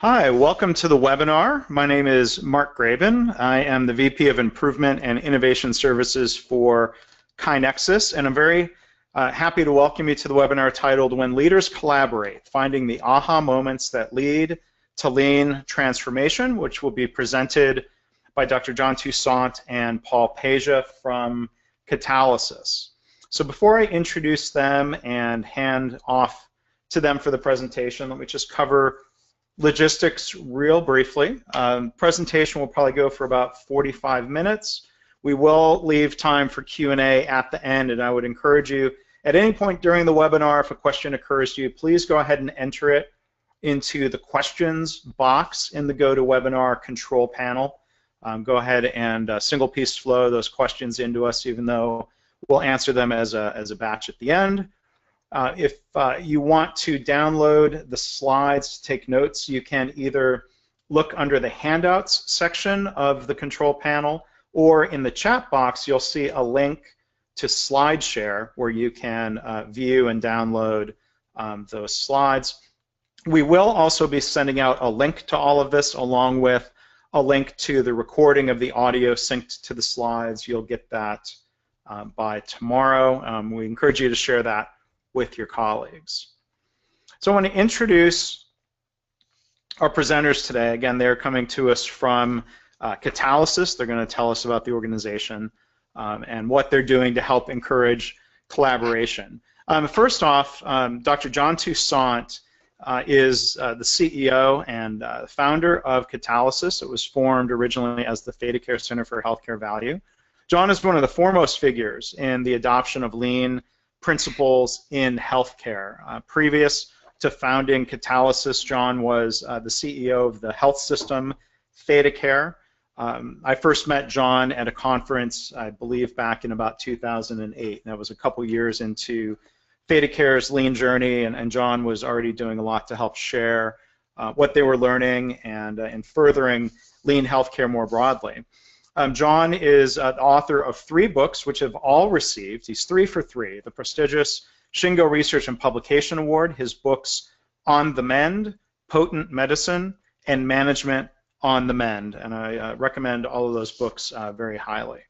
Hi, welcome to the webinar. My name is Mark Graben. I am the VP of Improvement and Innovation Services for KaiNexus, and I'm very happy to welcome you to the webinar titled When Leaders Collaborate, Finding the Aha Moments That Lead to Lean Transformation, which will be presented by Dr. John Toussaint and Paul Payer from Catalysis. So before I introduce them and hand off to them for the presentation, let me just cover logistics real briefly. Presentation will probably go for about 45 minutes. We will leave time for Q&A at the end, and I would encourage you at any point during the webinar, if a question occurs to you, please go ahead and enter it into the questions box in the GoToWebinar control panel. Go ahead and single piece flow those questions into us, even though we'll answer them as a batch at the end. If you want to download the slides to take notes, you can either look under the handouts section of the control panel, or in the chat box you'll see a link to SlideShare where you can view and download those slides. We will also be sending out a link to all of this along with a link to the recording of the audio synced to the slides. You'll get that by tomorrow. We encourage you to share that with your colleagues. So I want to introduce our presenters today. Again, they're coming to us from Catalysis. They're going to tell us about the organization and what they're doing to help encourage collaboration. First off, Dr. John Toussaint is the CEO and founder of Catalysis. It was formed originally as the ThedaCare Center for Healthcare Value. John is one of the foremost figures in the adoption of lean principles in healthcare. Previous to founding Catalysis, John was the CEO of the health system ThedaCare. I first met John at a conference, I believe, back in about 2008. That was a couple years into ThedaCare's lean journey, and John was already doing a lot to help share what they were learning and furthering lean healthcare more broadly. John is the author of 3 books which have all received, he's 3 for 3, the prestigious Shingo Research and Publication Award. His books On the Mend, Potent Medicine, and Management on the Mend, and I recommend all of those books very highly.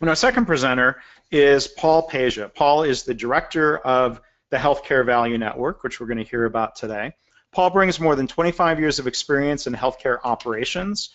And our second presenter is Paul Payer. Paul is the director of the Healthcare Value Network, which we're going to hear about today. Paul brings more than 25 years of experience in healthcare operations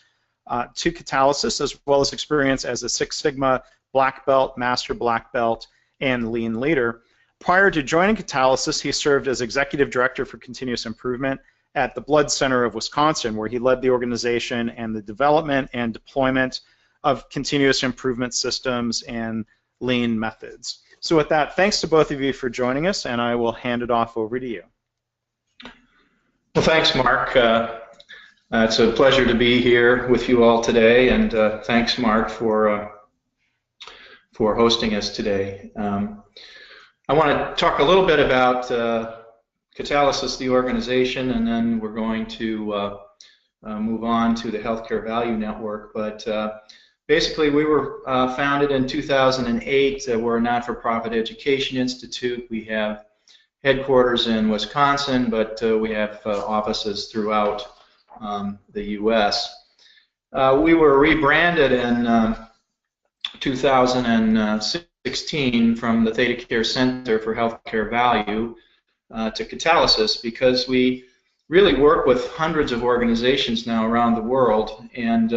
to Catalysis, as well as experience as a Six Sigma Black Belt, Master Black Belt, and Lean Leader. Prior to joining Catalysis, he served as Executive Director for Continuous Improvement at the Blood Center of Wisconsin, where he led the organization and the development and deployment of continuous improvement systems and lean methods. So with that, thanks to both of you for joining us, and I will hand it off over to you. Well, thanks, Mark. It's a pleasure to be here with you all today, and thanks, Mark, for hosting us today. I want to talk a little bit about Catalysis, the organization, and then we're going to move on to the Healthcare Value Network. But basically, we were founded in 2008. We're a not-for-profit education institute. We have headquarters in Wisconsin, but we have offices throughout the U.S. We were rebranded in 2016 from the ThedaCare Center for Healthcare Value to Catalysis because we really work with hundreds of organizations now around the world, and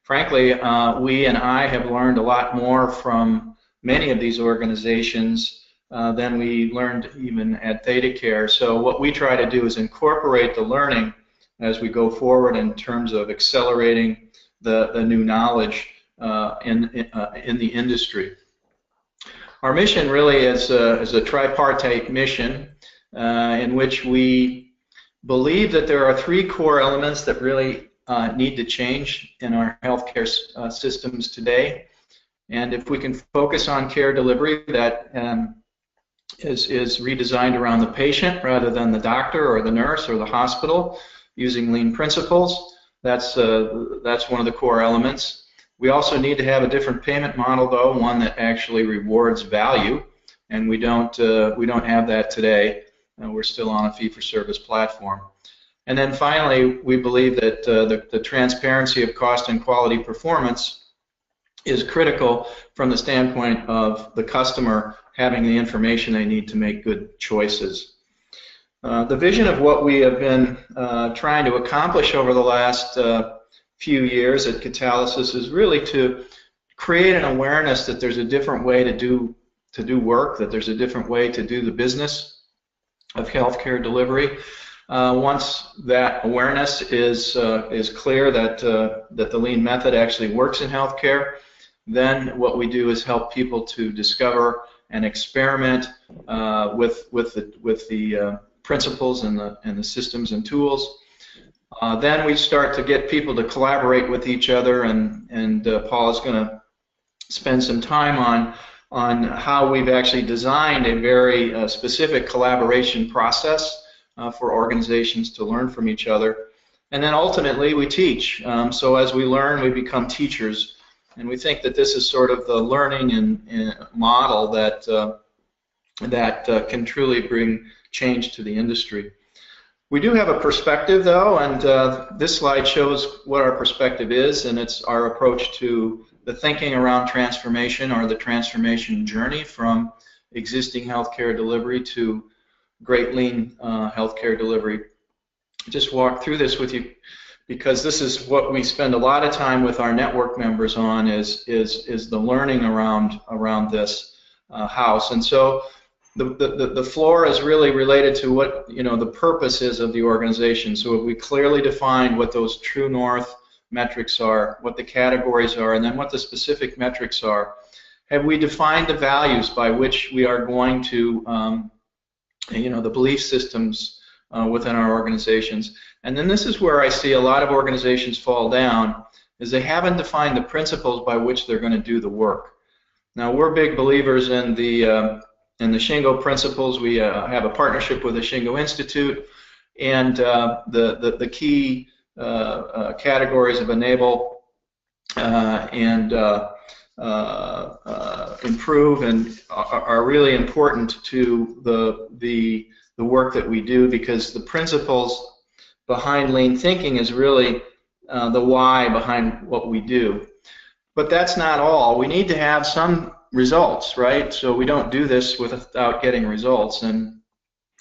frankly, we and I have learned a lot more from many of these organizations than we learned even at ThedaCare. So what we try to do is incorporate the learning as we go forward in terms of accelerating the new knowledge in the industry. Our mission really is a tripartite mission in which we believe that there are 3 core elements that really need to change in our healthcare systems today. And if we can focus on care delivery that is redesigned around the patient rather than the doctor or the nurse or the hospital, using lean principles, that's one of the core elements. We also need to have a different payment model, though, one that actually rewards value, and we don't have that today. We're still on a fee-for-service platform. And then finally, we believe that the transparency of cost and quality performance is critical from the standpoint of the customer having the information they need to make good choices. The vision of what we have been trying to accomplish over the last few years at Catalysis is really to create an awareness that there's a different way to do work, that there's a different way to do the business of healthcare delivery. Once that awareness is clear that the lean method actually works in healthcare, then what we do is help people to discover and experiment with the principles and the systems and tools. Then we start to get people to collaborate with each other, and Paul is going to spend some time on how we've actually designed a very specific collaboration process for organizations to learn from each other. And then ultimately we teach. So as we learn, we become teachers. And we think that this is sort of the learning and model that can truly bring change to the industry. We do have a perspective, though, and this slide shows what our perspective is, and it's our approach to the thinking around transformation, or the transformation journey from existing healthcare delivery to great lean healthcare delivery. Just walk through this with you, because this is what we spend a lot of time with our network members on, is the learning around this house. And so the floor is really related to what the purpose is of the organization. So we clearly define what those true north metrics are, what the categories are, and then what the specific metrics are. Have we defined the values by which we are going to, the belief systems within our organizations? And then this is where I see a lot of organizations fall down, is they haven't defined the principles by which they're going to do the work. Now, we're big believers in the Shingo principles. We have a partnership with the Shingo Institute, and the key categories of enable and improve and are really important to the work that we do, because the principles behind lean thinking is really the why behind what we do. But that's not all. We need to have some results, right? So we don't do this without getting results. And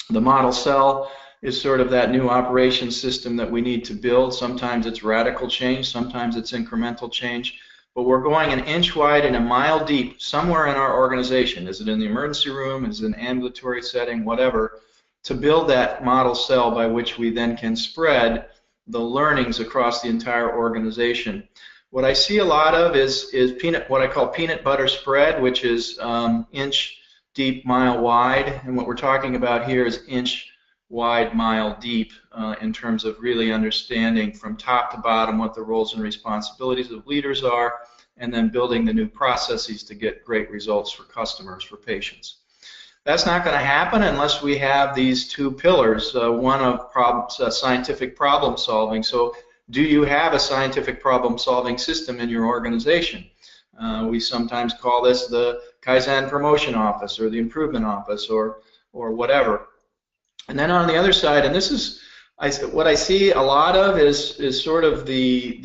the model cell is sort of that new operation system that we need to build. Sometimes it's radical change, sometimes it's incremental change. But we're going an inch wide and a mile deep somewhere in our organization. Is it in the emergency room? Is it an ambulatory setting? Whatever. To build that model cell by which we then can spread the learnings across the entire organization. What I see a lot of is what I call peanut butter spread, which is inch deep, mile wide. And what we're talking about here is inch wide, mile deep in terms of really understanding from top to bottom what the roles and responsibilities of leaders are, and then building the new processes to get great results for customers, for patients. That's not going to happen unless we have these two pillars, one of scientific problem solving. So do you have a scientific problem solving system in your organization? We sometimes call this the Kaizen promotion office, or the improvement office, or whatever. And then on the other side, and this is what I see a lot of is sort of the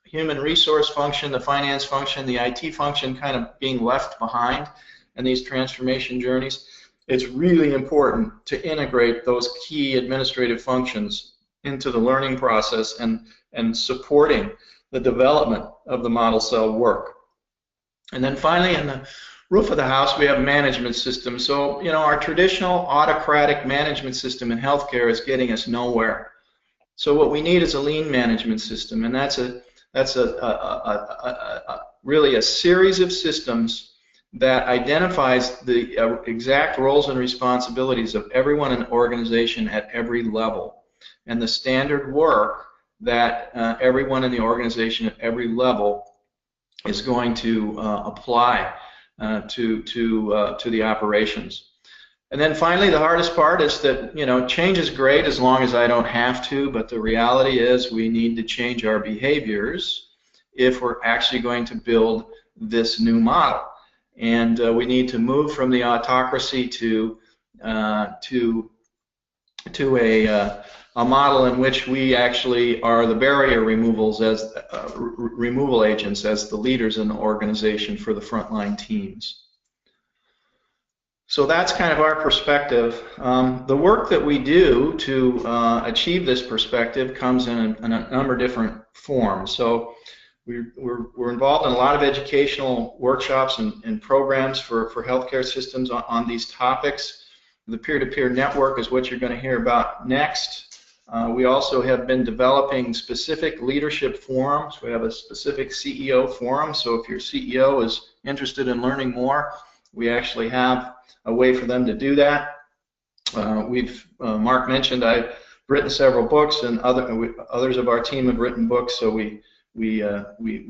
human resource function, the finance function, the IT function kind of being left behind in these transformation journeys. It's really important to integrate those key administrative functions into the learning process and supporting the development of the model cell work. And then finally, in the roof of the house, we have a management system. So, our traditional autocratic management system in healthcare is getting us nowhere. So what we need is a lean management system, and that's really a series of systems that identifies the exact roles and responsibilities of everyone in the organization at every level, and the standard work that everyone in the organization at every level is going to apply to the operations. And then finally, the hardest part is that, change is great as long as I don't have to, but the reality is we need to change our behaviors if we're actually going to build this new model. And we need to move from the autocracy to to a model in which we actually are the barrier removals as removal agents as the leaders in the organization for the frontline teams. So that's kind of our perspective. The work that we do to achieve this perspective comes in a number of different forms. So we're involved in a lot of educational workshops and programs for healthcare systems on these topics. The peer-to-peer network is what you're going to hear about next. We also have been developing specific leadership forums. We have a specific CEO forum, so if your CEO is interested in learning more, we actually have a way for them to do that. Mark mentioned I've written several books, and others of our team have written books, so we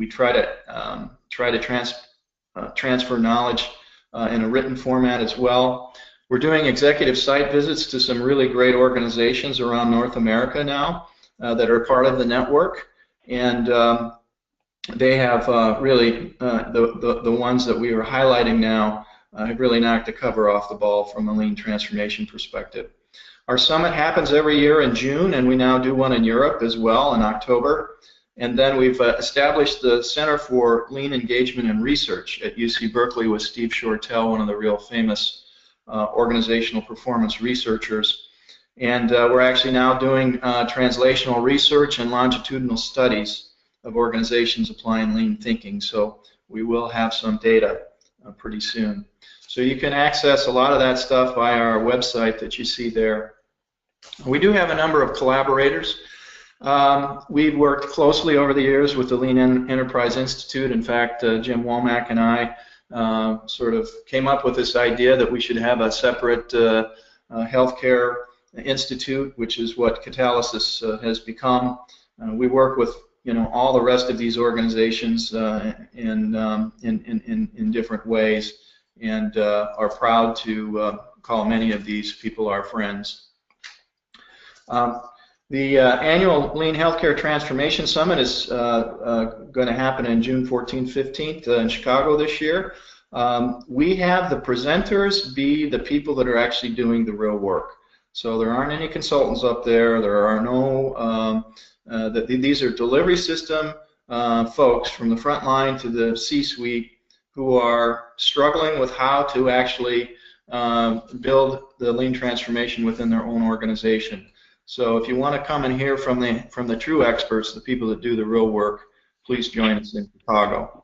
try to transfer knowledge in a written format as well. We're doing executive site visits to some really great organizations around North America now that are part of the network, and they have really the ones that we are highlighting now have really knocked the cover off the ball from a lean transformation perspective. Our summit happens every year in June, and we now do one in Europe as well in October. And then we've established the Center for Lean Engagement and Research at UC Berkeley with Steve Shortell, one of the real famous organizational performance researchers. And we're actually now doing translational research and longitudinal studies of organizations applying lean thinking. So we will have some data pretty soon. So you can access a lot of that stuff via our website that you see there. We do have a number of collaborators. We've worked closely over the years with the Lean Enterprise Institute. In fact, Jim Womack and I sort of came up with this idea that we should have a separate healthcare institute, which is what Catalysis has become. We work with all the rest of these organizations in different ways, and are proud to call many of these people our friends. The annual Lean Healthcare Transformation Summit is going to happen in June 14th, 15th in Chicago this year. We have the presenters be the people that are actually doing the real work. So there aren't any consultants up there. There are no, these are delivery system folks from the front line to the C-suite who are struggling with how to actually build the lean transformation within their own organization. So if you want to come and hear from the true experts, the people that do the real work, please join us in Chicago.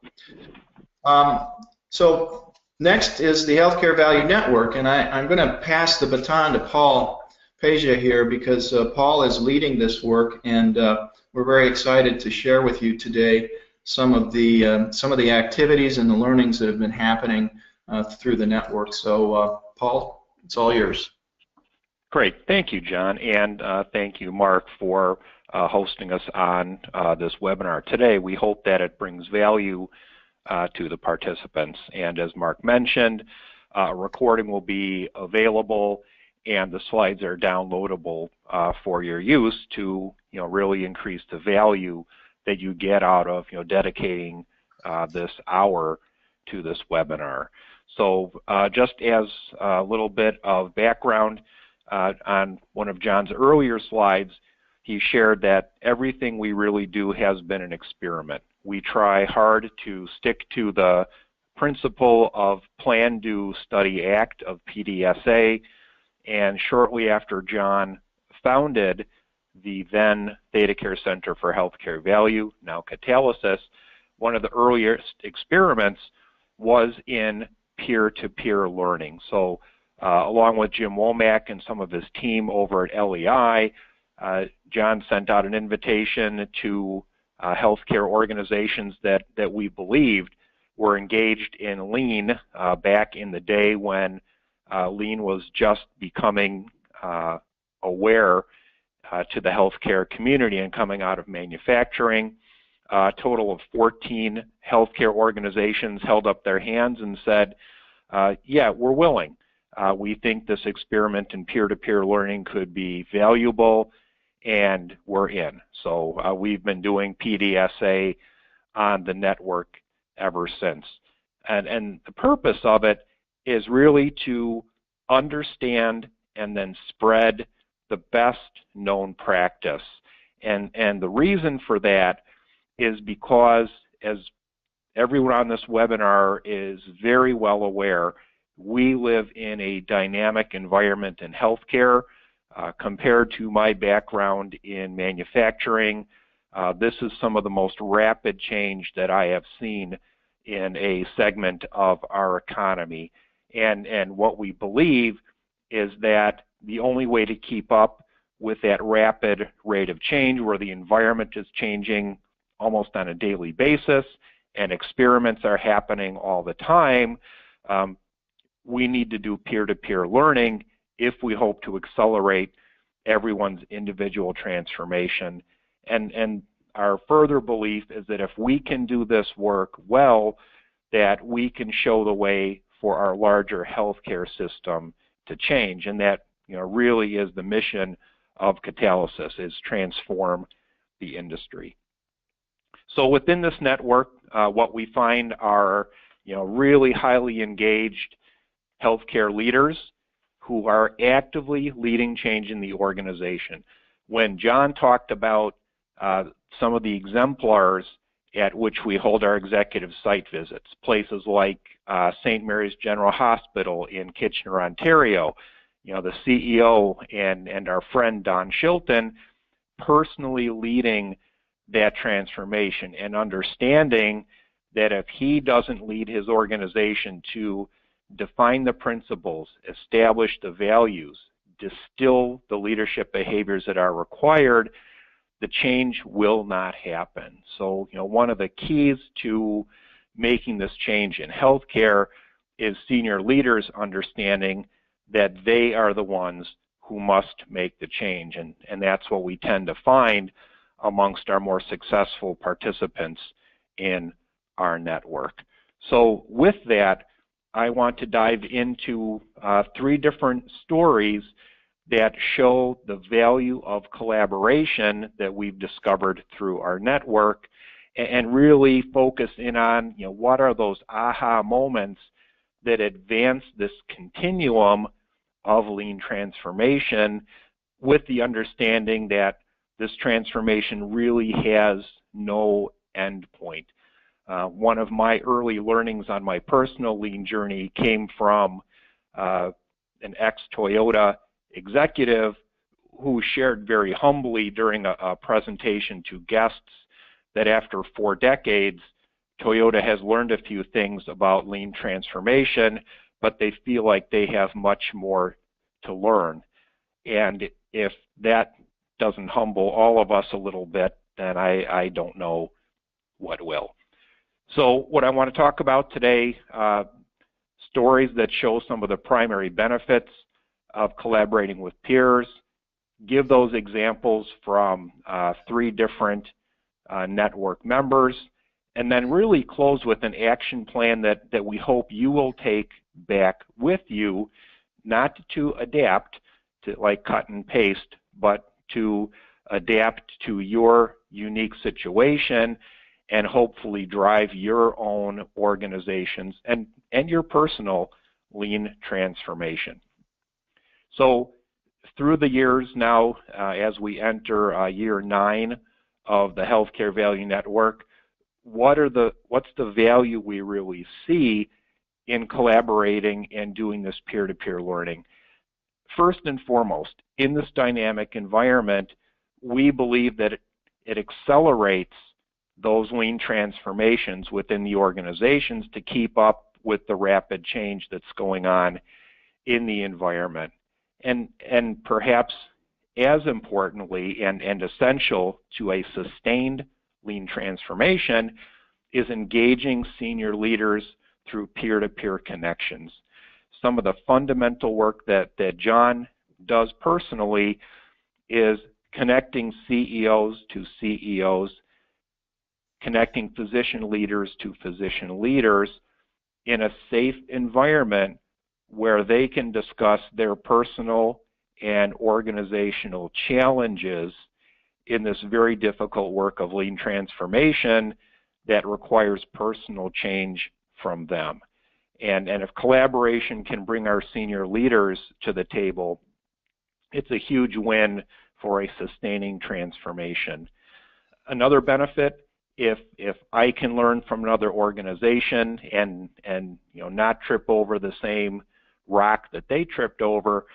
So next is the Healthcare Value Network, and I'm going to pass the baton to Paul Payer here because Paul is leading this work, and we're very excited to share with you today some of the activities and the learnings that have been happening through the network. So Paul, it's all yours. Great. Thank you, John, and thank you, Mark, for hosting us on this webinar today. We hope that it brings value to the participants. And as Mark mentioned, a recording will be available, and the slides are downloadable for your use to really increase the value that you get out of dedicating this hour to this webinar. So just as a little bit of background, on one of John's earlier slides, he shared that everything we really do has been an experiment. We try hard to stick to the principle of Plan, Do, Study, Act of PDSA, and shortly after John founded the then ThedaCare Center for Healthcare Value, now Catalysis, one of the earliest experiments was in peer-to-peer learning. So along with Jim Womack and some of his team over at LEI, John sent out an invitation to healthcare organizations that we believed were engaged in lean back in the day when lean was just becoming aware to the healthcare community and coming out of manufacturing. A total of 14 healthcare organizations held up their hands and said, yeah, we're willing. We think this experiment in peer-to-peer learning could be valuable, and we're in. So we've been doing PDSA on the network ever since. And the purpose of it is really to understand and then spread the best known practice. And the reason for that is because, as everyone on this webinar is very well aware, we live in a dynamic environment in healthcare. Compared to my background in manufacturing, this is some of the most rapid change that I have seen in a segment of our economy. And what we believe is that the only way to keep up with that rapid rate of change, where the environment is changing almost on a daily basis and experiments are happening all the time, we need to do peer-to-peer learning if we hope to accelerate everyone's individual transformation. And our further belief is that if we can do this work well, that we can show the way for our larger healthcare system to change. And that, really is the mission of Catalysis, is transform the industry. So within this network, what we find are, really highly engaged healthcare leaders who are actively leading change in the organization. When John talked about some of the exemplars at which we hold our executive site visits, places like St. Mary's General Hospital in Kitchener, Ontario, the CEO and our friend Don Shilton personally leading that transformation and understanding that if he doesn't lead his organization to define the principles, establish the values, distill the leadership behaviors that are required, the change will not happen. So, one of the keys to making this change in healthcare is senior leaders understanding that they are the ones who must make the change. And that's what we tend to find amongst our more successful participants in our network. So with that, I want to dive into 3 different stories that show the value of collaboration that we've discovered through our network, and really focus in on, what are those aha moments that advance this continuum of lean transformation, with the understanding that this transformation really has no end point. One of my early learnings on my personal lean journey came from an ex-Toyota executive who shared very humbly during a presentation to guests that after 4 decades, Toyota has learned a few things about lean transformation, but they feel like they have much more to learn. And if that doesn't humble all of us a little bit, then I don't know what will. So what I want to talk about today, stories that show some of the primary benefits of collaborating with peers, give those examples from 3 different network members, and then really close with an action plan that we hope you will take back with you, not to adapt to like cut and paste, but to adapt to your unique situation and hopefully drive your own organizations and your personal lean transformation. So through the years now, as we enter year 9 of the Healthcare Value Network, what's the value we really see in collaborating and doing this peer-to-peer learning? First and foremost, in this dynamic environment, we believe that it accelerates those lean transformations within the organizations to keep up with the rapid change that's going on in the environment. And perhaps as importantly and essential to a sustained lean transformation is engaging senior leaders through peer-to-peer connections. Some of the fundamental work that John does personally is connecting CEOs to CEOs, connecting physician leaders to physician leaders in a safe environment where they can discuss their personal and organizational challenges in this very difficult work of lean transformation that requires personal change from them. And if collaboration can bring our senior leaders to the table, it's a huge win for a sustaining transformation. Another benefit, if I can learn from another organization and not trip over the same rock that they tripped over,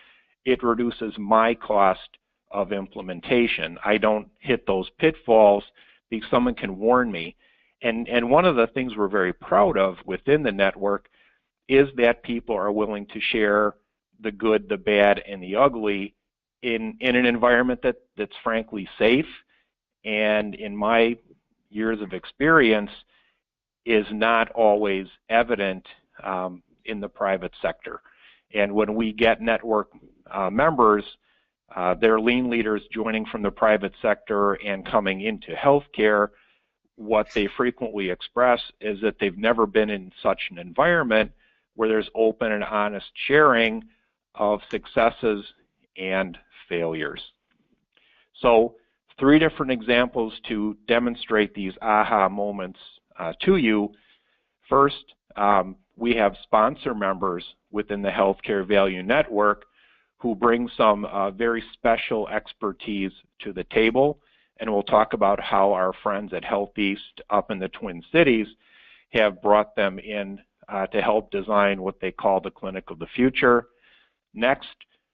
it reduces my cost of implementation. I don't hit those pitfalls because someone can warn me. And one of the things we're very proud of within the network is that people are willing to share the good, the bad, and the ugly in an environment that's frankly safe, and in my years of experience is not always evident in the private sector. And when we get network members, they're lean leaders joining from the private sector and coming into healthcare, what they frequently express is that they've never been in such an environment where there's open and honest sharing of successes and failures. So 3 different examples to demonstrate these aha moments to you. First, we have sponsor members within the Healthcare Value Network who bring some very special expertise to the table. And we'll talk about how our friends at HealthEast up in the Twin Cities have brought them in to help design what they call the Clinic of the Future. Next,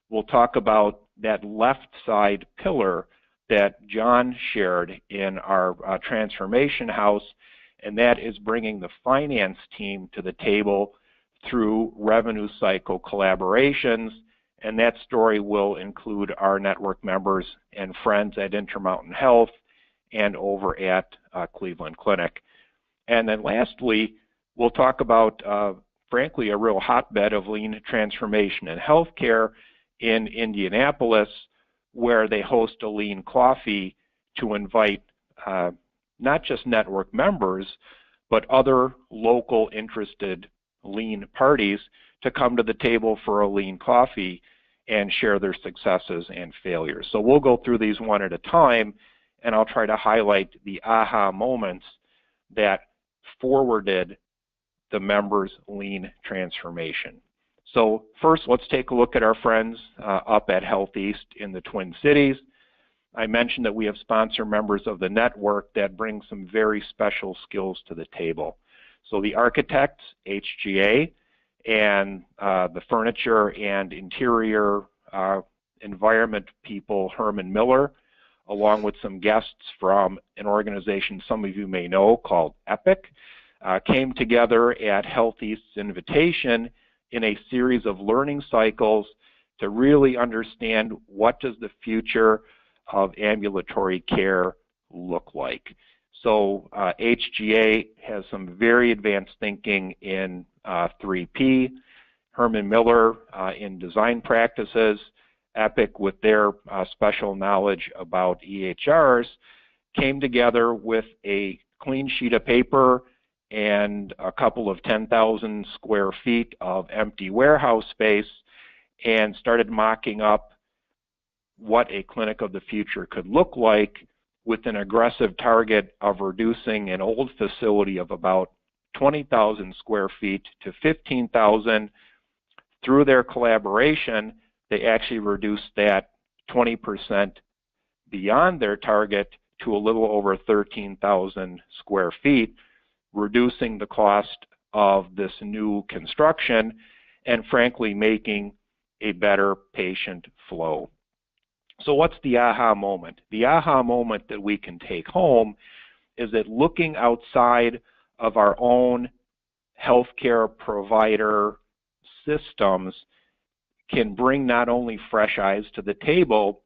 we'll talk about that left side pillar that John shared in our transformation house, and that is bringing the finance team to the table through revenue cycle collaborations. And that story will include our network members and friends at Intermountain Health and over at Cleveland Clinic. And then lastly, we'll talk about, frankly, a real hotbed of lean transformation in healthcare in Indianapolis, where they host a lean coffee to invite not just network members, but other local interested lean parties to come to the table for a lean coffee and share their successes and failures. So we'll go through these one at a time, and I'll try to highlight the aha moments that forwarded the members' lean transformation. So first, let's take a look at our friends up at HealthEast in the Twin Cities. I mentioned that we have sponsor members of the network that bring some very special skills to the table. So the architects, HGA, and the furniture and interior environment people, Herman Miller, along with some guests from an organization some of you may know called EPIC, came together at HealthEast's invitation in a series of learning cycles to really understand what does the future of ambulatory care look like. So HGA has some very advanced thinking in 3P, Herman Miller in design practices, EPIC with their special knowledge about EHRs, came together with a clean sheet of paper and a couple of 10,000 square feet of empty warehouse space and started mocking up what a clinic of the future could look like with an aggressive target of reducing an old facility of about 20,000 square feet to 15,000. Through their collaboration, they actually reduced that 20% beyond their target to a little over 13,000 square feet, reducing the cost of this new construction and frankly making a better patient flow. So what's the aha moment? The aha moment that we can take home is that looking outside of our own healthcare provider systems can bring not only fresh eyes to the table,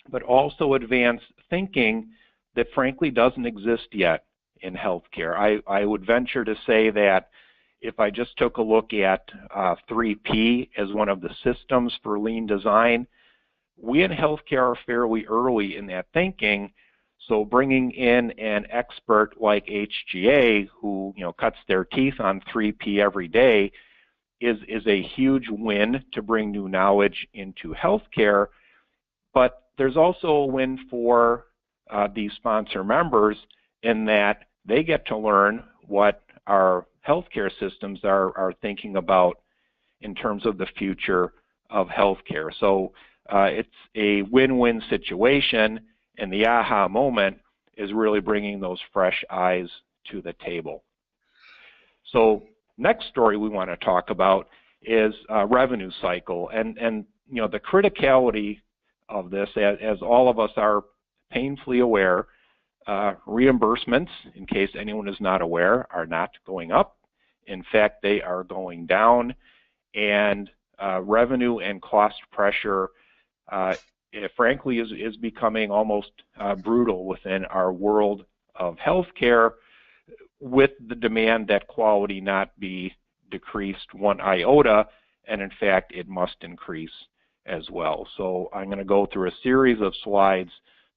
but also advance thinking that frankly doesn't exist yet in healthcare. I would venture to say that if I just took a look at 3P as one of the systems for lean design, we in healthcare are fairly early in that thinking. So bringing in an expert like HGA who cuts their teeth on 3P every day is a huge win to bring new knowledge into healthcare. But there's also a win for these sponsor members in that they get to learn what our healthcare systems are thinking about in terms of the future of healthcare. So it's a win-win situation, and the aha moment is really bringing those fresh eyes to the table. So next story we want to talk about is revenue cycle, and you know, the criticality of this, as all of us are painfully aware, reimbursements, in case anyone is not aware, are not going up. In fact, they are going down, and revenue and cost pressure, it frankly is becoming almost brutal within our world of healthcare, with the demand that quality not be decreased one iota, and in fact it must increase as well. So I'm going to go through a series of slides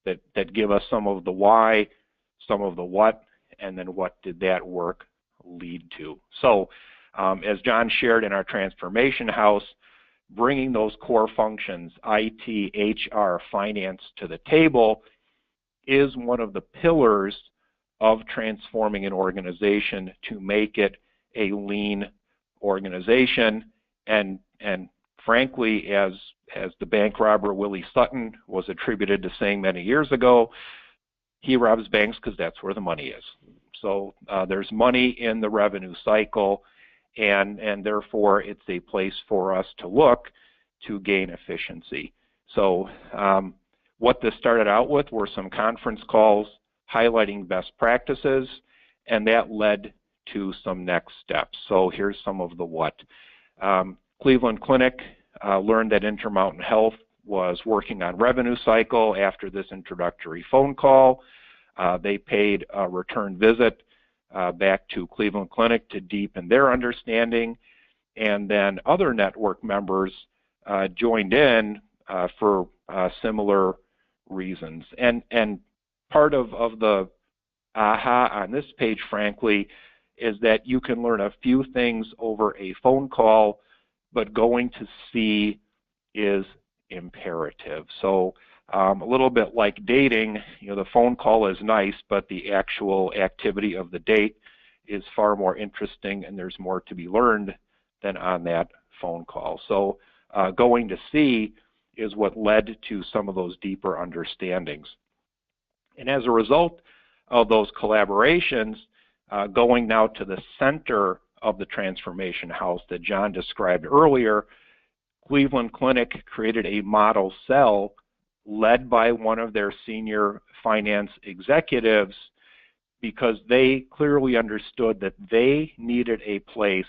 that give us some of the why, some of the what, and then what did that work lead to. So as John shared in our transformation house, bringing those core functions, IT, HR, finance, to the table is one of the pillars of transforming an organization to make it a lean organization. And frankly, as the bank robber Willie Sutton was attributed to saying many years ago, he robs banks because that's where the money is. So there's money in the revenue cycle, and therefore it's a place for us to look to gain efficiency. So what this started out with were some conference calls highlighting best practices, and that led to some next steps. So here's some of the what. Cleveland Clinic learned that Intermountain Health was working on revenue cycle after this introductory phone call. They paid a return visit back to Cleveland Clinic to deepen their understanding, and then other network members joined in for similar reasons. And part of the aha on this page, frankly, is that you can learn a few things over a phone call, but going to see is imperative. So a little bit like dating, you know, the phone call is nice, but the actual activity of the date is far more interesting, and there's more to be learned than on that phone call. So going to see is what led to some of those deeper understandings. And as a result of those collaborations, going now to the center of the transformation house that John described earlier, Cleveland Clinic created a model cell led by one of their senior finance executives, because they clearly understood that they needed a place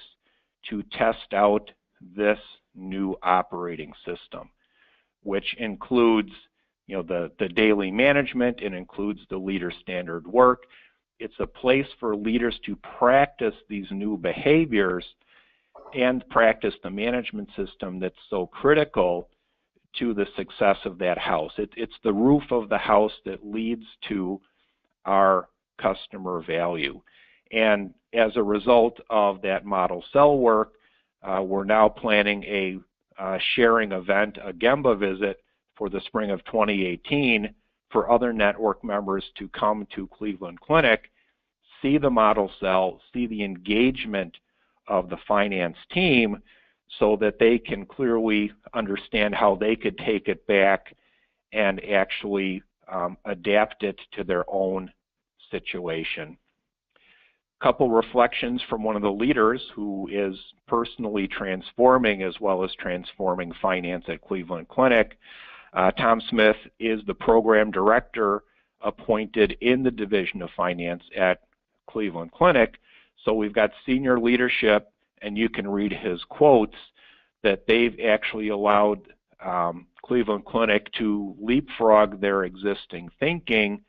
to test out this new operating system, which includes, you know, the daily management, it includes the leader standard work. It's a place for leaders to practice these new behaviors and practice the management system that's so critical to the success of that house. It's the roof of the house that leads to our customer value. And as a result of that model cell work, we're now planning a sharing event, a Gemba visit for the spring of 2018 for other network members to come to Cleveland Clinic, see the model cell, see the engagement of the finance team, so that they can clearly understand how they could take it back and actually adapt it to their own situation. Couple reflections from one of the leaders who is personally transforming as well as transforming finance at Cleveland Clinic. Tom Smith is the program director appointed in the Division of Finance at Cleveland Clinic. So we've got senior leadership, and you can read his quotes, that they've actually allowed Cleveland Clinic to leapfrog their existing thinking,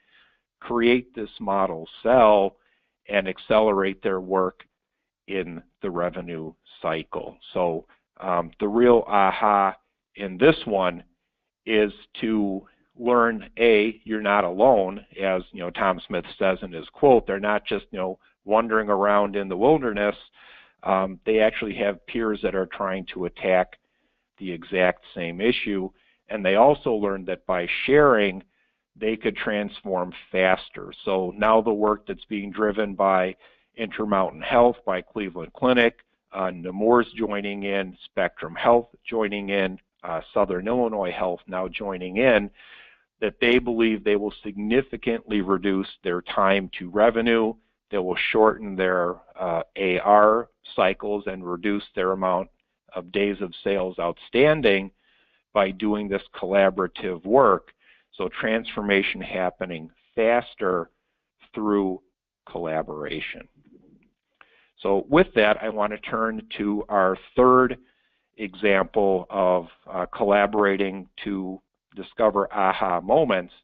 create this model cell, and accelerate their work in the revenue cycle. So the real aha in this one is to learn, A, you're not alone, as Tom Smith says in his quote. They're not just wandering around in the wilderness. They actually have peers that are trying to attack the exact same issue, and they also learned that by sharing, they could transform faster. So now the work that's being driven by Intermountain Health, by Cleveland Clinic, Nemours joining in, Spectrum Health joining in, Southern Illinois Health now joining in, that they believe they will significantly reduce their time to revenue, they will shorten their AR cycles and reduce their amount of days of sales outstanding by doing this collaborative work. So transformation happening faster through collaboration. So with that, I want to turn to our third example of collaborating to discover aha moments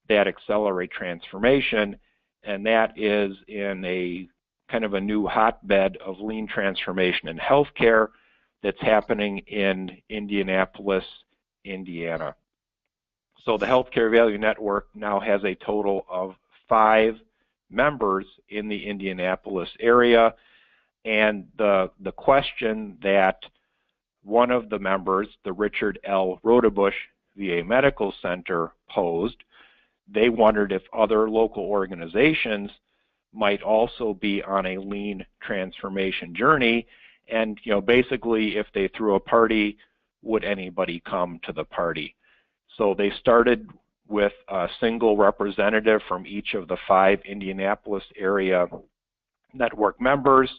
that accelerate transformation, and that is in a kind of a new hotbed of lean transformation in healthcare that's happening in Indianapolis, Indiana. So the Healthcare Value Network now has a total of 5 members in the Indianapolis area, and the question that one of the members, the Richard L. Rodebush VA Medical Center, posed, they wondered if other local organizations might also be on a lean transformation journey, and basically if they threw a party, would anybody come to the party? So they started with a single representative from each of the 5 Indianapolis area network members,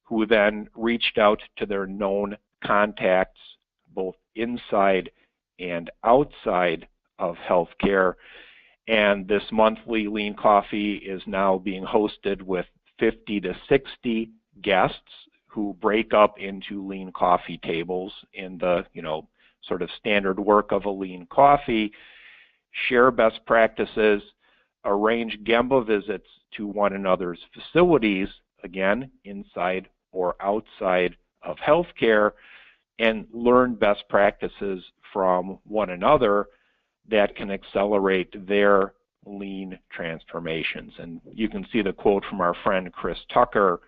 who then reached out to their known contacts both inside and outside of healthcare. And this monthly lean coffee is now being hosted with 50 to 60 guests who break up into lean coffee tables in the sort of standard work of a lean coffee, share best practices, arrange Gemba visits to one another's facilities, again, inside or outside of healthcare, and learn best practices from one another that can accelerate their lean transformations. And you can see the quote from our friend Chris Tucker,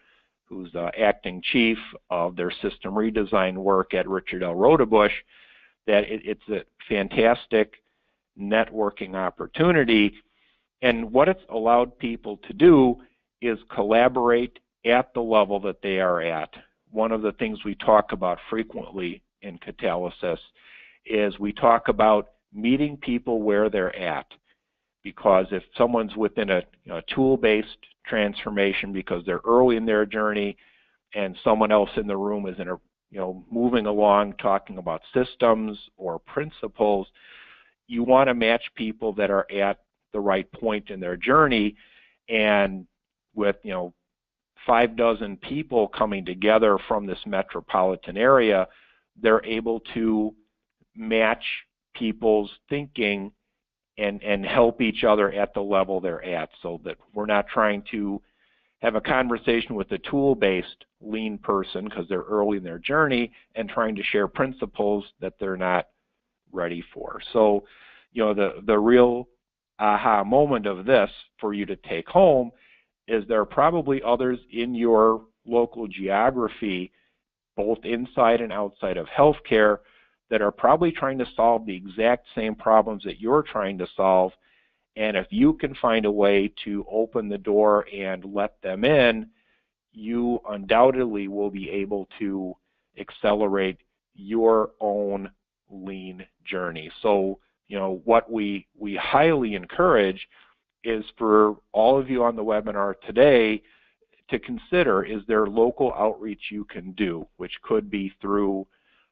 who's acting chief of their system redesign work at Richard L. Rodebush, that it's a fantastic networking opportunity. And what it's allowed people to do is collaborate at the level that they are at. One of the things we talk about frequently in Catalysis is we talk about meeting people where they're at. Because if someone's within a tool-based transformation because they're early in their journey, and someone else in the room is in a moving along talking about systems or principles, you want to match people that are at the right point in their journey. And with 6 people coming together from this metropolitan area, they're able to match people's thinking and help each other at the level they're at, so that we're not trying to have a conversation with a tool-based lean person because they're early in their journey and trying to share principles that they're not ready for. So, the real aha moment of this for you to take home is there are probably others in your local geography, both inside and outside of healthcare, that are probably trying to solve the exact same problems that you're trying to solve. And if you can find a way to open the door and let them in, you undoubtedly will be able to accelerate your own lean journey. So, what we highly encourage is for all of you on the webinar today to consider, is there local outreach you can do, which could be through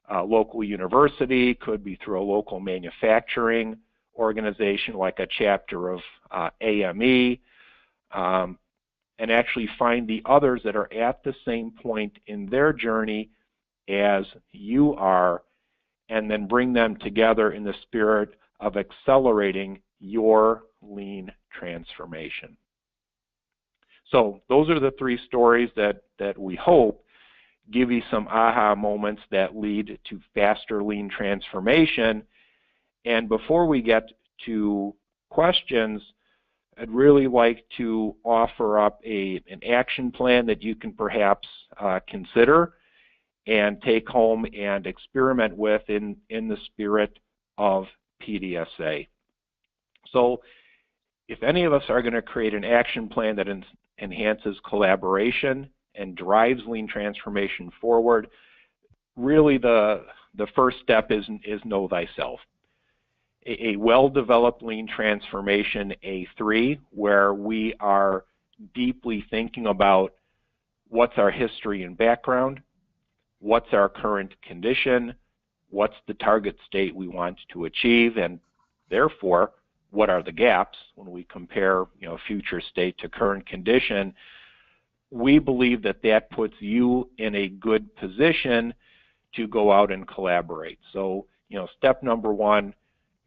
a local university, could be through a local manufacturing organization like a chapter of AME, and actually find the others that are at the same point in their journey as you are, and then bring them together in the spirit of accelerating your lean transformation. So those are the 3 stories that we hope give you some aha moments that lead to faster lean transformation. And before we get to questions, I'd really like to offer up an action plan that you can perhaps consider and take home and experiment with in the spirit of PDSA. So if any of us are going to create an action plan that enhances collaboration and drives lean transformation forward, really the the first step is know thyself. A well-developed lean transformation, A3, where we are deeply thinking about what's our history and background, what's our current condition, what's the target state we want to achieve, and therefore, what are the gaps when we compare future state to current condition. We believe that that puts you in a good position to go out and collaborate. So, step number one,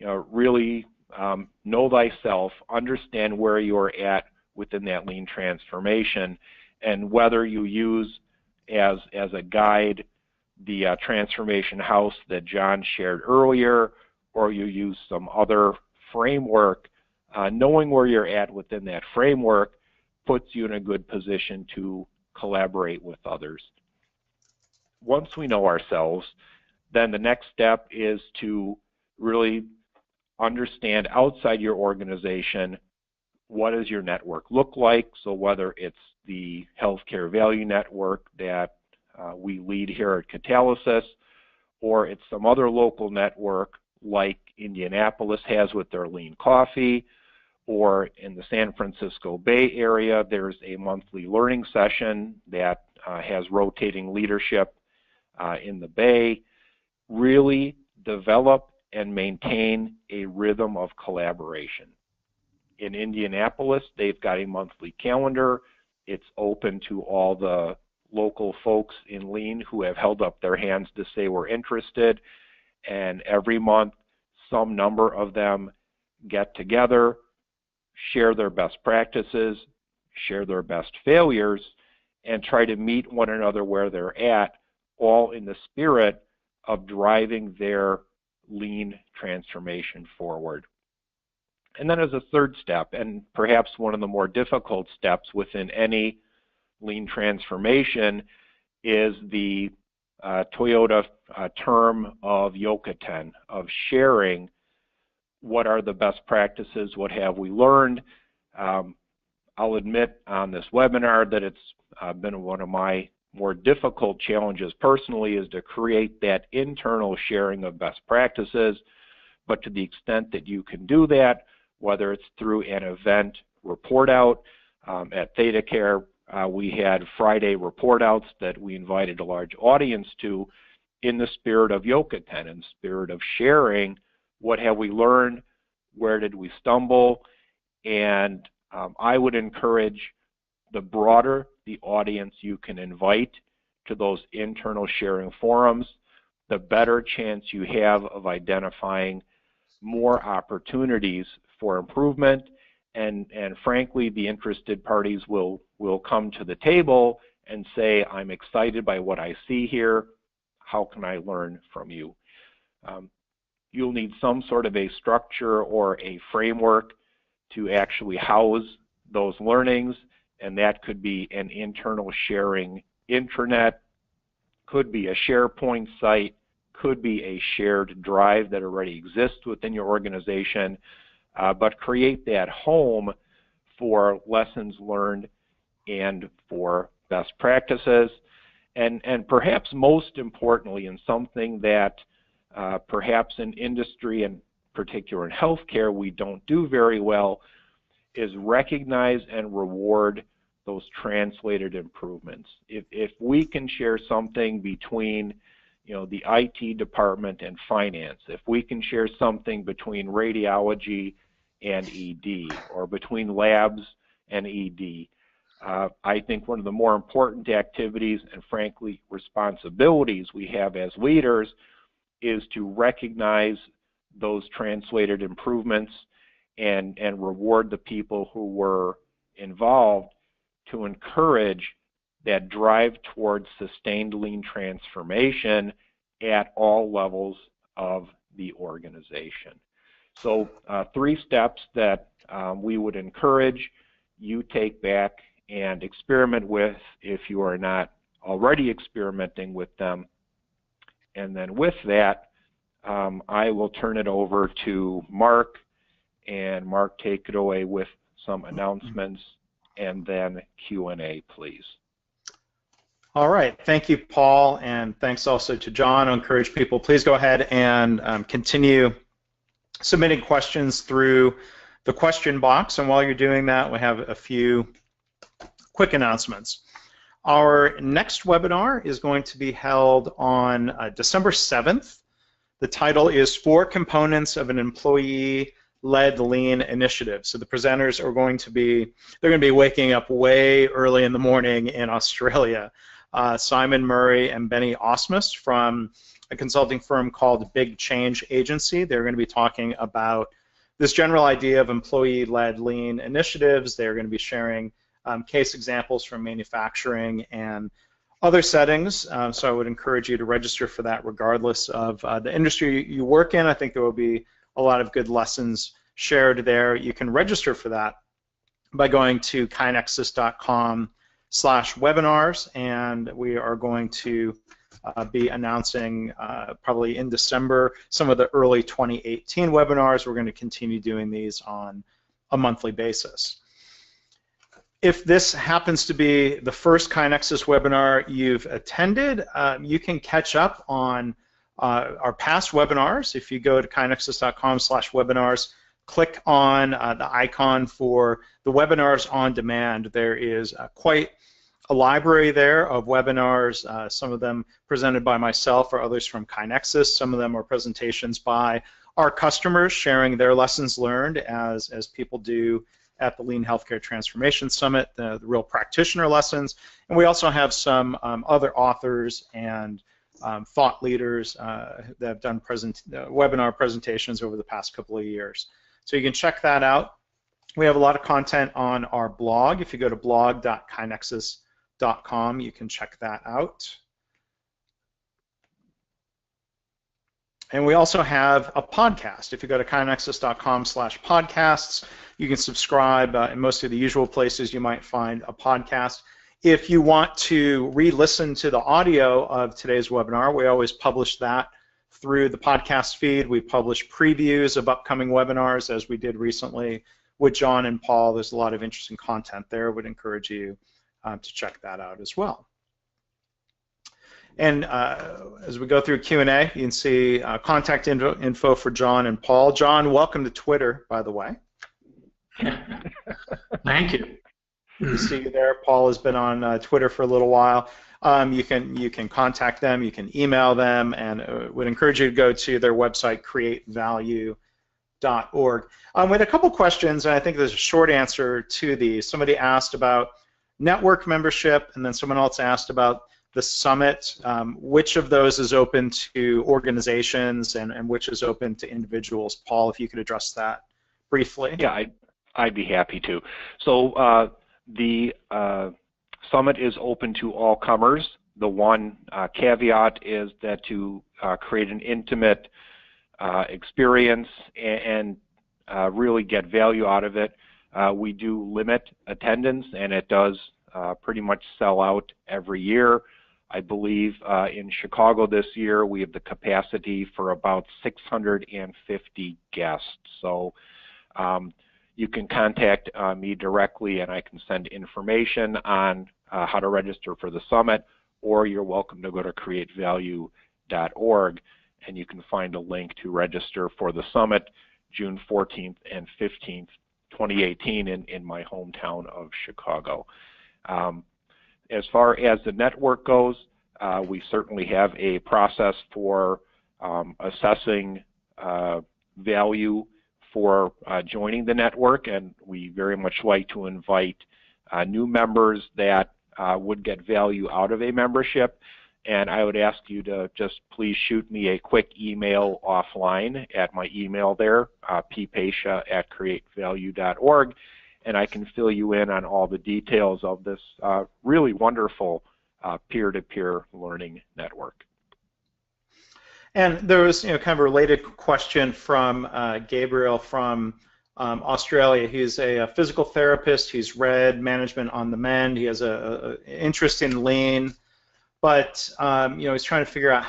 really know thyself, understand where you're at within that lean transformation, and whether you use as a guide the transformation house that John shared earlier, or you use some other framework, knowing where you're at within that framework puts you in a good position to collaborate with others. Once we know ourselves, then the next step is to really understand outside your organization, what does your network look like? So whether it's the healthcare value network that we lead here at Catalysis, or it's some other local network like Indianapolis has with their lean coffee, or in the San Francisco Bay Area, there's a monthly learning session that has rotating leadership in the Bay. Really develop and maintain a rhythm of collaboration. In Indianapolis, they've got a monthly calendar. It's open to all the local folks in lean who have held up their hands to say we're interested, and every month some number of them get together, share their best practices, share their best failures, and try to meet one another where they're at, all in the spirit of driving their lean transformation forward. And then as a third step, and perhaps one of the more difficult steps within any lean transformation, is the Toyota term of Yokoten, of sharing what are the best practices, what have we learned. I'll admit on this webinar that it's been one of my more difficult challenges personally, is to create that internal sharing of best practices. But to the extent that you can do that, whether it's through an event report out, at ThedaCare, we had Friday report outs that we invited a large audience to, in the spirit of Yokoten, in the spirit of sharing what have we learned, where did we stumble, and I would encourage the broader the audience you can invite to those internal sharing forums, the better chance you have of identifying more opportunities for improvement, and frankly, the interested parties will come to the table and say, I'm excited by what I see here, how can I learn from you? You'll need some sort of a structure or a framework to actually house those learnings, and that could be an internal sharing intranet, could be a SharePoint site, could be a shared drive that already exists within your organization, but create that home for lessons learned and for best practices. And perhaps most importantly, and something that perhaps in industry, and particular in healthcare, we don't do very well, is recognize and reward those translated improvements. If we can share something between the IT department and finance, if we can share something between radiology and ED, or between labs and ED, I think one of the more important activities and frankly responsibilities we have as leaders is to recognize those translated improvements and reward the people who were involved, to encourage that drive towards sustained lean transformation at all levels of the organization. So 3 steps that we would encourage you take back and experiment with if you are not already experimenting with them. And then with that, I will turn it over to Mark, and Mark, take it away with some announcements and then Q&A, please. All right, thank you, Paul, and thanks also to John. I encourage people, please go ahead and continue submitting questions through the question box, and while you're doing that, we have a few quick announcements. Our next webinar is going to be held on December 7th. The title is 4 Components of an Employee-Led Lean Initiative. So the presenters are going to be waking up way early in the morning in Australia. Simon Murray and Benny Osmus from a consulting firm called Big Change Agency. They're going to be talking about this general idea of employee-led lean initiatives. They're going to be sharing case examples from manufacturing and other settings. So I would encourage you to register for that regardless of the industry you work in. I think there will be a lot of good lessons shared there. You can register for that by going to KaiNexus.com/webinars, and we are going to be announcing probably in December some of the early 2018 webinars. We're going to continue doing these on a monthly basis. If this happens to be the first KaiNexus webinar you've attended, you can catch up on our past webinars. If you go to KaiNexus.com/webinars, click on the icon for the webinars on demand. There is quite a library there of webinars, some of them presented by myself or others from KaiNexus. Some of them are presentations by our customers sharing their lessons learned as people do at the Lean Healthcare Transformation Summit, the real practitioner lessons. And we also have some other authors and thought leaders that have done webinar presentations over the past couple of years. So you can check that out. We have a lot of content on our blog. If you go to blog.kainexus.com, you can check that out. And we also have a podcast. If you go to KaiNexus.com/podcasts, you can subscribe in most of the usual places you might find a podcast. If you want to re-listen to the audio of today's webinar, we always publish that through the podcast feed. We publish previews of upcoming webinars, as we did recently with John and Paul. There's a lot of interesting content there. I would encourage you to check that out as well. And as we go through Q&A, you can see contact info for John and Paul. John, welcome to Twitter, by the way. Thank you. You see you there. Paul has been on Twitter for a little while. You can contact them, you can email them, and would encourage you to go to their website, createvalue.org. We had a couple questions, and I think there's a short answer to these. Somebody asked about network membership, and then someone else asked about the summit. Which of those is open to organizations and which is open to individuals? Paul, if you could address that briefly. Yeah, I'd be happy to. So the summit is open to all comers. The one caveat is that to create an intimate experience and really get value out of it, we do limit attendance, and it does pretty much sell out every year. I believe in Chicago this year we have the capacity for about 650 guests. So you can contact me directly, and I can send information on how to register for the summit, or you're welcome to go to createvalue.org, and you can find a link to register for the summit June 14th and 15th, 2018 in my hometown of Chicago. As far as the network goes, we certainly have a process for assessing value for joining the network, and we very much like to invite new members that would get value out of a membership. And I would ask you to just please shoot me a quick email offline at my email there, ppasha@createvalue.org, and I can fill you in on all the details of this really wonderful peer-to-peer learning network. And there was, kind of a related question from Gabriel from Australia. He's a physical therapist. He's read Management on the Mend. He has an interest in Lean, but he's trying to figure out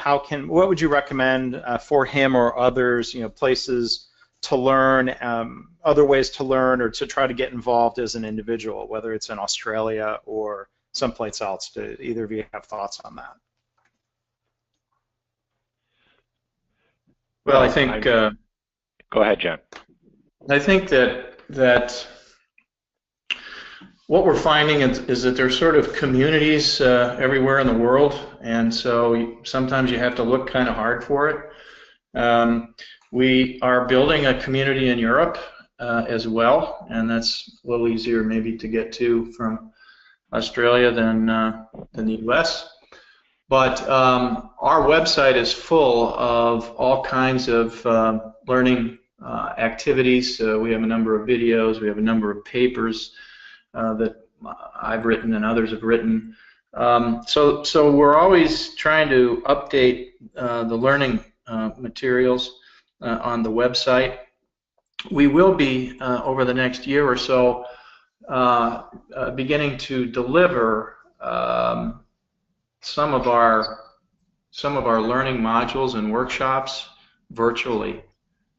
what would you recommend for him or others, places to learn, other ways to learn or to try to get involved as an individual, whether it's in Australia or someplace else. Do either of you have thoughts on that? Well, I think. Go ahead, John. I think that what we're finding is that there's sort of communities everywhere in the world, and so sometimes you have to look kind of hard for it. We are building a community in Europe as well, and that's a little easier maybe to get to from Australia than the U.S. But our website is full of all kinds of learning activities. We have a number of videos. We have a number of papers that I've written and others have written. So we're always trying to update the learning materials on the website. We will be, over the next year or so, beginning to deliver some of our learning modules and workshops virtually.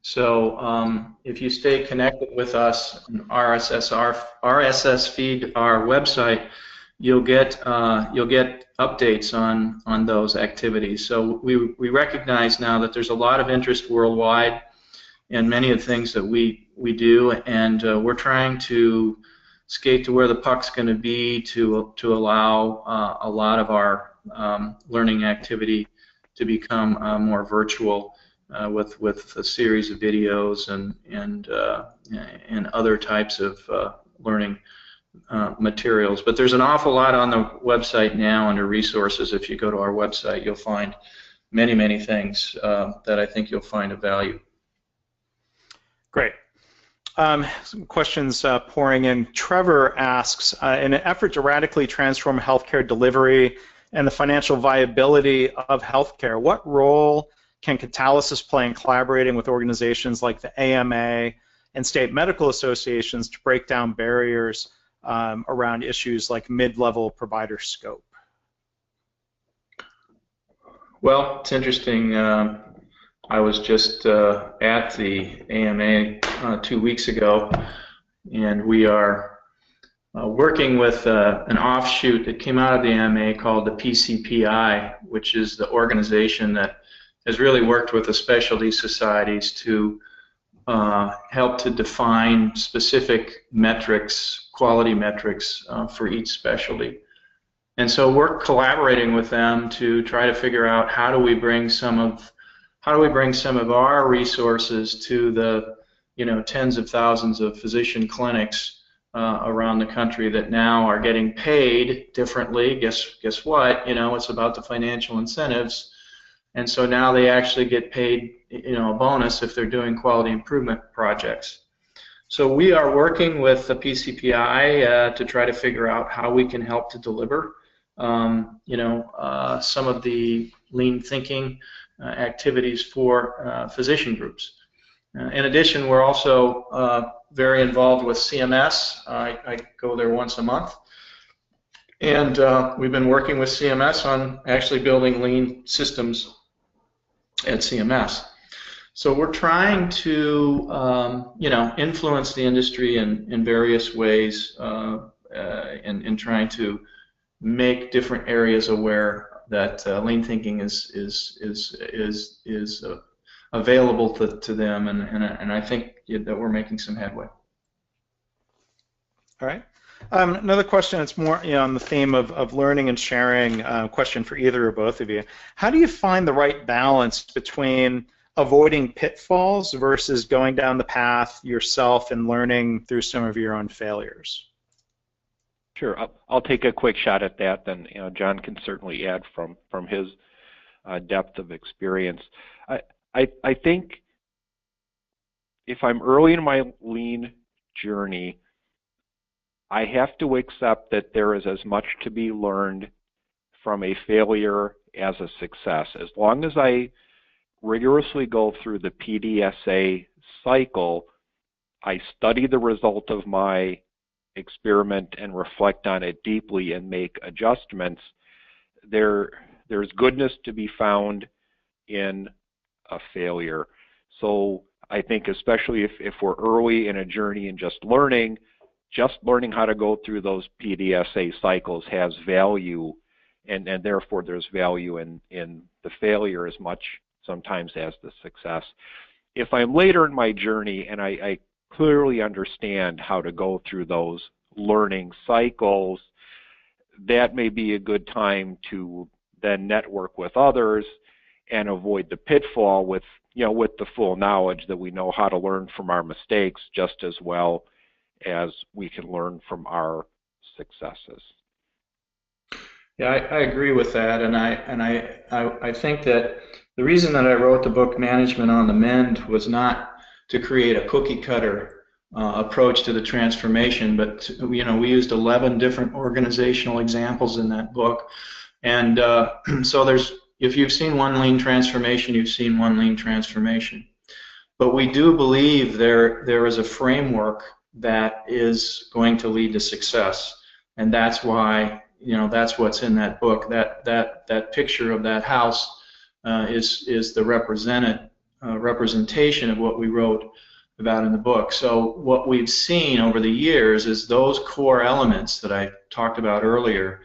So if you stay connected with us, RSS feed our website, you'll get updates on those activities. So we recognize now that there's a lot of interest worldwide in many of the things that we do, and we're trying to skate to where the puck's going to be to allow a lot of our learning activity to become more virtual with a series of videos and other types of learning materials. But there's an awful lot on the website now under resources. If you go to our website, you'll find many things that I think you'll find of value. Great. Some questions pouring in. Trevor asks, in an effort to radically transform healthcare delivery and the financial viability of healthcare, what role can Catalysis play in collaborating with organizations like the AMA and state medical associations to break down barriers around issues like mid-level provider scope? Well, it's interesting. I was just at the AMA 2 weeks ago, and we are working with an offshoot that came out of the AMA called the PCPI, which is the organization that has really worked with the specialty societies to help to define specific metrics, quality metrics for each specialty. And so we're collaborating with them to try to figure out how do we bring some of our resources to the tens of thousands of physician clinics around the country that now are getting paid differently. Guess what? It's about the financial incentives, and so now they actually get paid a bonus if they're doing quality improvement projects. So we are working with the PCPI to try to figure out how we can help to deliver some of the lean thinking activities for physician groups. In addition, we're also very involved with CMS. I go there once a month, and we've been working with CMS on actually building lean systems at CMS. So we're trying to influence the industry in various ways, and trying to make different areas aware that lean thinking is available to them, and I think that we're making some headway. All right. Another question that's more on the theme of learning and sharing, question for either or both of you. How do you find the right balance between avoiding pitfalls versus going down the path yourself and learning through some of your own failures? Sure, I'll take a quick shot at that. Then John can certainly add from his depth of experience. I think if I'm early in my lean journey, I have to accept that there is as much to be learned from a failure as a success. As long as I rigorously go through the PDSA cycle, I study the result of my experiment and reflect on it deeply and make adjustments, there's goodness to be found in a failure. So I think especially if we're early in a journey and just learning, just learning how to go through those PDSA cycles has value, and therefore there's value in the failure as much sometimes as the success. If I'm later in my journey and I clearly understand how to go through those learning cycles, that may be a good time to then network with others and avoid the pitfall with the full knowledge that we know how to learn from our mistakes just as well as we can learn from our successes. Yeah, I agree with that, and I think that the reason that I wrote the book Management on the Mend was not to create a cookie cutter approach to the transformation, but we used 11 different organizational examples in that book, and so if you've seen one lean transformation, you've seen one lean transformation. But we do believe there is a framework that is going to lead to success, and that's why that's what's in that book. That picture of that house is the representation of what we wrote about in the book. So what we've seen over the years is those core elements that I talked about earlier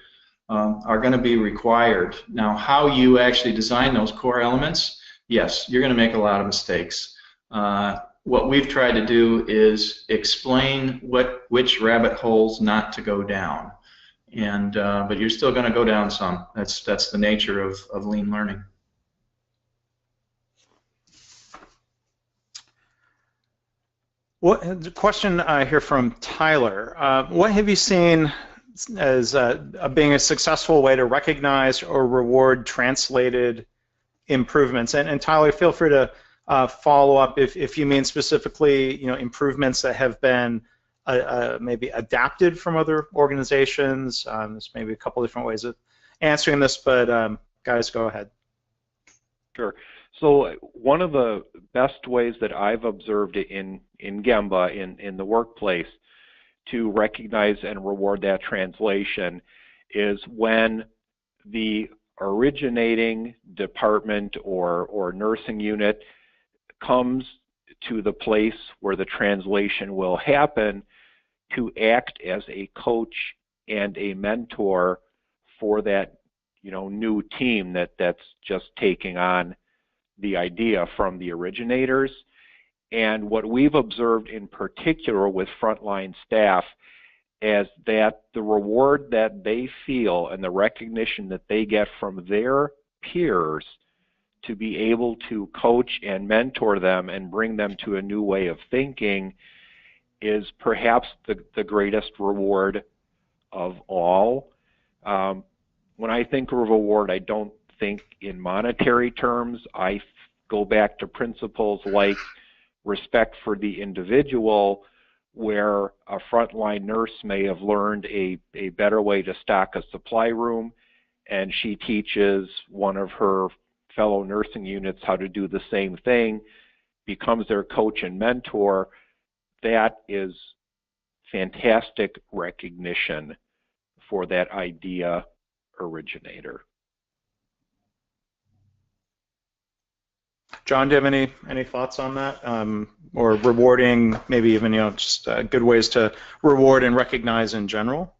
are going to be required. Now, how you actually design those core elements, yes, you're going to make a lot of mistakes. What we've tried to do is explain which rabbit holes not to go down, but you're still going to go down some. That's the nature of lean learning. The question here from Tyler. What have you seen as being a successful way to recognize or reward translated improvements? And Tyler, feel free to follow up if you mean specifically, improvements that have been maybe adapted from other organizations. There's maybe a couple different ways of answering this, but guys, go ahead. Sure. So one of the best ways that I've observed it in Gemba, in the workplace, to recognize and reward that translation is when the originating department or nursing unit comes to the place where the translation will happen to act as a coach and a mentor for that new team that's just taking on the idea from the originators. And what we've observed in particular with frontline staff is that the reward that they feel and the recognition that they get from their peers to be able to coach and mentor them and bring them to a new way of thinking is perhaps the greatest reward of all. When I think of reward, I don't think in monetary terms. I go back to principles like respect for the individual, where a frontline nurse may have learned a better way to stock a supply room, and she teaches one of her fellow nursing units how to do the same thing, becomes their coach and mentor. That is fantastic recognition for that idea originator. John, do you have any thoughts on that? Or rewarding, maybe even just good ways to reward and recognize in general?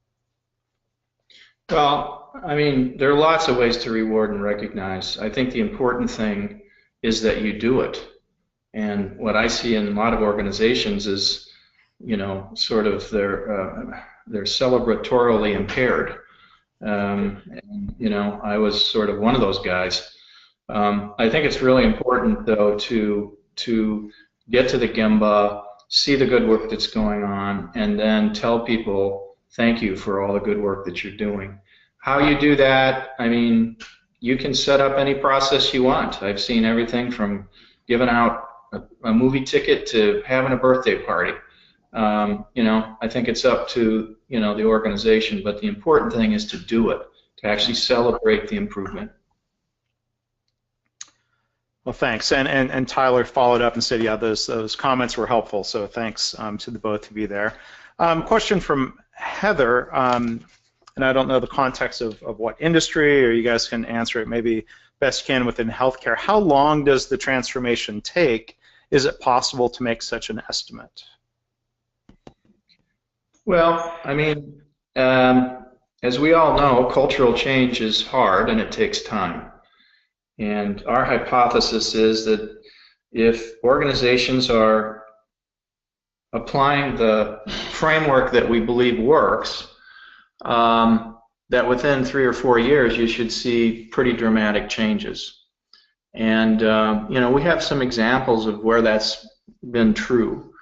Well, I mean, there are lots of ways to reward and recognize. I think the important thing is that you do it. And what I see in a lot of organizations is, sort of they're celebratorily impaired. And, I was sort of one of those guys. I think it's really important, though, to get to the Gemba, see the good work that's going on, and then tell people thank you for all the good work that you're doing. How you do that, I mean, you can set up any process you want. I've seen everything from giving out a movie ticket to having a birthday party. I think it's up to the organization, but the important thing is to do it, to actually celebrate the improvement. Well, thanks. And Tyler followed up and said, yeah, those comments were helpful. So thanks to the both of you there. Question from Heather, and I don't know the context of what industry, or you guys can answer it maybe best can within healthcare. How long does the transformation take? Is it possible to make such an estimate? Well, I mean, as we all know, cultural change is hard and it takes time. And our hypothesis is that if organizations are applying the framework that we believe works, that within 3 or 4 years you should see pretty dramatic changes. And you know, we have some examples of where that's been true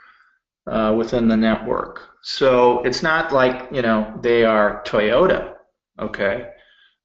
within the network. So it's not like, you know, they are Toyota, okay,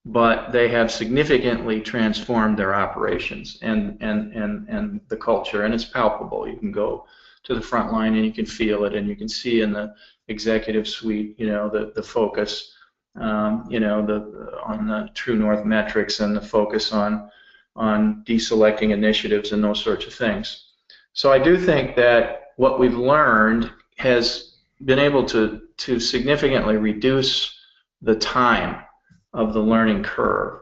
but they have significantly transformed their operations and the culture, and it's palpable. You can go to the front line and you can feel it, and you can see in the executive suite, you know, the focus, you know, on the True North metrics and the focus on deselecting initiatives and those sorts of things. So I do think that what we've learned has been able to significantly reduce the time of the learning curve,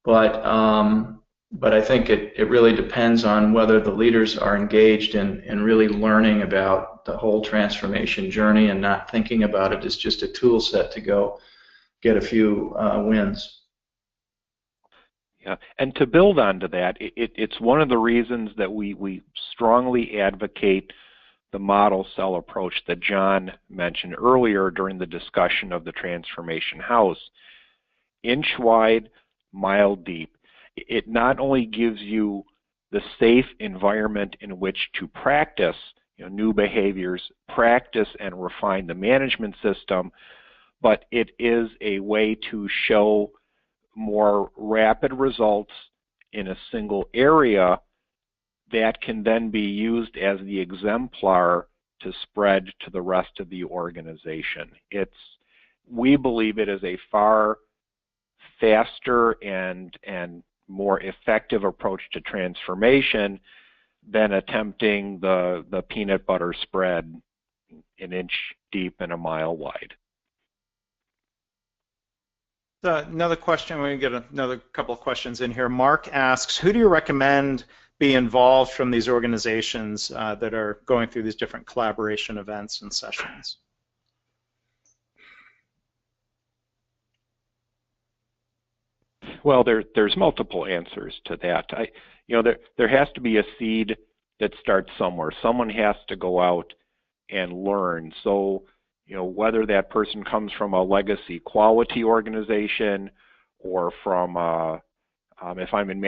but I think it really depends on whether the leaders are engaged in really learning about the whole transformation journey and not thinking about it as just a tool set to go get a few wins. Yeah, and to build onto that, it's one of the reasons that we strongly advocate the model cell approach that John mentioned earlier during the discussion of the transformation house. Inch wide, mile deep. It not only gives you the safe environment in which to practice, you know, new behaviors, practice and refine the management system, but it is a way to show more rapid results in a single area that can then be used as the exemplar to spread to the rest of the organization. We believe it is a far faster and more effective approach to transformation than attempting the peanut butter spread an inch deep and a mile wide. Another question, we get another couple of questions in here. Mark asks, who do you recommend be involved from these organizations that are going through these different collaboration events and sessions? Well, there's multiple answers to that. You know, there has to be a seed that starts somewhere. Someone has to go out and learn. So, you know, whether that person comes from a legacy quality organization or from, if I'm in